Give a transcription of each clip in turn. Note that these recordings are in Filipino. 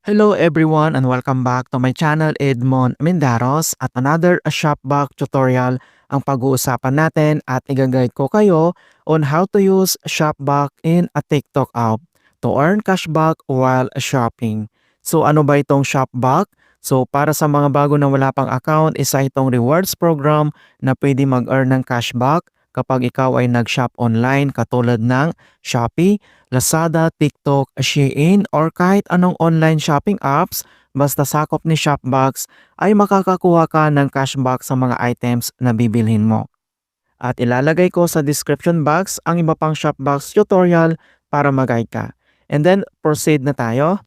Hello everyone and welcome back to my channel Edmond Mendaros at another Shopback tutorial ang pag-uusapan natin at i-guide ko kayo on how to use Shopback in a TikTok app to earn cashback while shopping. So ano ba itong Shopback? So para sa mga bago na wala pang account, isa itong rewards program na pwede mag-earn ng cashback kapag ikaw ay nag-shop online katulad ng Shopee, Lazada, TikTok, Shein or kahit anong online shopping apps basta sakop ni Shopbox ay makakakuha ka ng cashback sa mga items na bibilhin mo. At ilalagay ko sa description box ang iba pang Shopbox tutorial para mag-guide ka. And then proceed na tayo.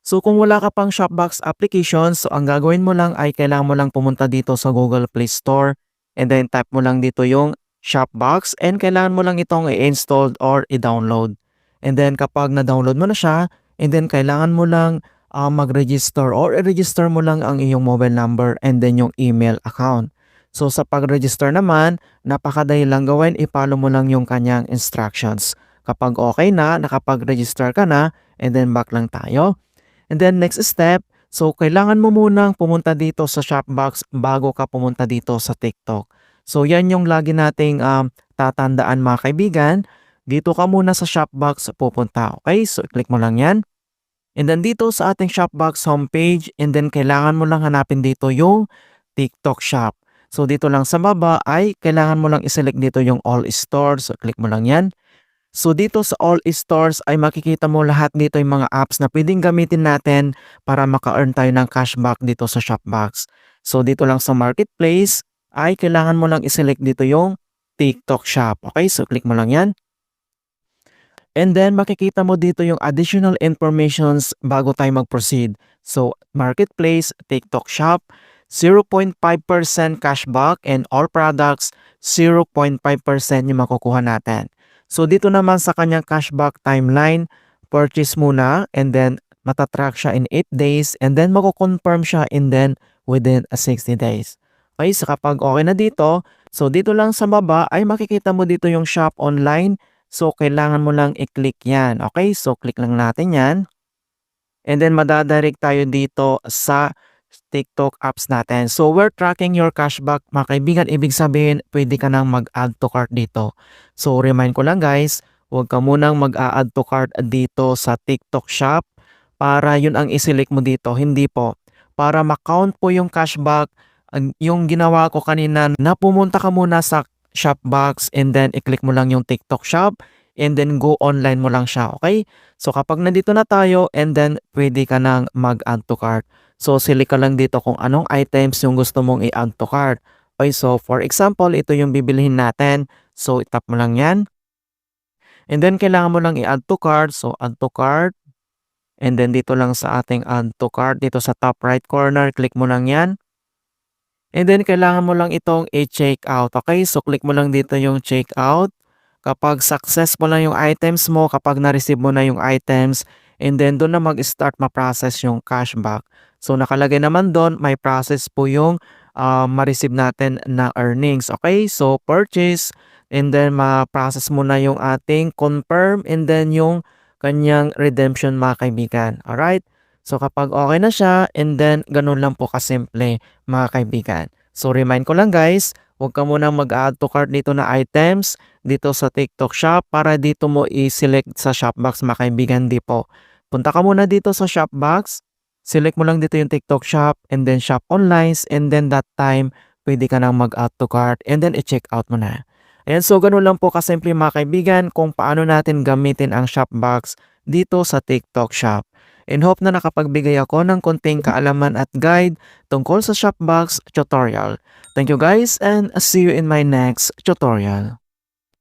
So kung wala ka pang Shopbox application, so ang gagawin mo lang ay kailangan mo lang pumunta dito sa Google Play Store and then type mo lang dito yung Shopbox and kailangan mo lang itong i-install or i-download. And then kapag na-download mo na siya, and then kailangan mo lang mag-register or i-register mo lang ang iyong mobile number and then yung email account. So sa pag-register naman, napakadali lang gawin, i-follow mo lang yung kanyang instructions. Kapag okay na, nakapag-register ka na, and then back lang tayo. And then next step, so kailangan mo munang pumunta dito sa Shopbox bago ka pumunta dito sa TikTok. So yan yung lagi nating tatandaan mga kaibigan. Dito ka muna sa Shopbox pupunta. Okay, so click mo lang yan. And then dito sa ating Shopbox homepage and then kailangan mo lang hanapin dito yung TikTok Shop. So dito lang sa baba ay kailangan mo lang iselect dito yung all stores. So click mo lang yan. So dito sa all stores ay makikita mo lahat dito yung mga apps na pwedeng gamitin natin para maka-earn tayo ng cashback dito sa Shopbox. So dito lang sa marketplace ay kailangan mo lang iselect dito yung TikTok Shop. Okay, so click mo lang yan. And then makikita mo dito yung additional informations bago tayo mag-proceed. So marketplace, TikTok Shop, 0.5% cashback and all products, 0.5% yung makukuha natin. So dito naman sa kanyang cashback timeline, purchase muna and then matatrack siya in 8 days and then mako-confirm siya and then within 60 days. Okay, so kapag okay na dito, so dito lang sa baba ay makikita mo dito yung shop online. So kailangan mo lang i-click yan. Okay, so click lang natin yan. And then madadirect tayo dito sa TikTok apps natin. So we're tracking your cashback mga kaibigan. Ibig sabihin pwede ka nang mag-add to cart dito. So remind ko lang guys, huwag ka munang mag-add to cart dito sa TikTok Shop para yun ang iselect mo dito. Hindi po. Para ma-count po yung cashback, yung ginawa ko kanina na pumunta ka muna sa Shopbox and then i-click mo lang yung TikTok Shop and then go online mo lang siya. Okay? So kapag nandito na tayo and then pwede ka nang mag-add to cart. So select ka lang dito kung anong items yung gusto mong i-add to cart. Okay, so for example, ito yung bibilihin natin. So itap mo lang yan. And then kailangan mo lang i-add to cart. So add to cart. And then dito lang sa ating add to cart, dito sa top right corner, click mo lang yan. And then kailangan mo lang itong i-check out. Okay, so click mo lang dito yung check out. Kapag successful na yung items mo, kapag na-receive mo na yung items, and then doon na mag-start ma-process yung cashback. So nakalagay naman doon, may process po yung ma-receive natin na earnings. Okay, so purchase, and then ma-process mo na yung ating confirm, and then yung kanyang redemption mga kaibigan. Alright? So kapag okay na siya, and then ganun lang po kasimple mga kaibigan. So remind ko lang guys, huwag ka munang mag-add to cart dito na items dito sa TikTok Shop para dito mo i-select sa Shopbox mga kaibigan. Di po. Punta ka muna dito sa Shopbox, select mo lang dito yung TikTok Shop and then Shop Online and then that time pwede ka nang mag-add to cart and then i-check out mo na. Ayan, so ganun lang po kasimple mga kaibigan kung paano natin gamitin ang Shopbox dito sa TikTok Shop. And hope na nakapagbigay ako ng konting kaalaman at guide tungkol sa Shopbox tutorial. Thank you guys and see you in my next tutorial.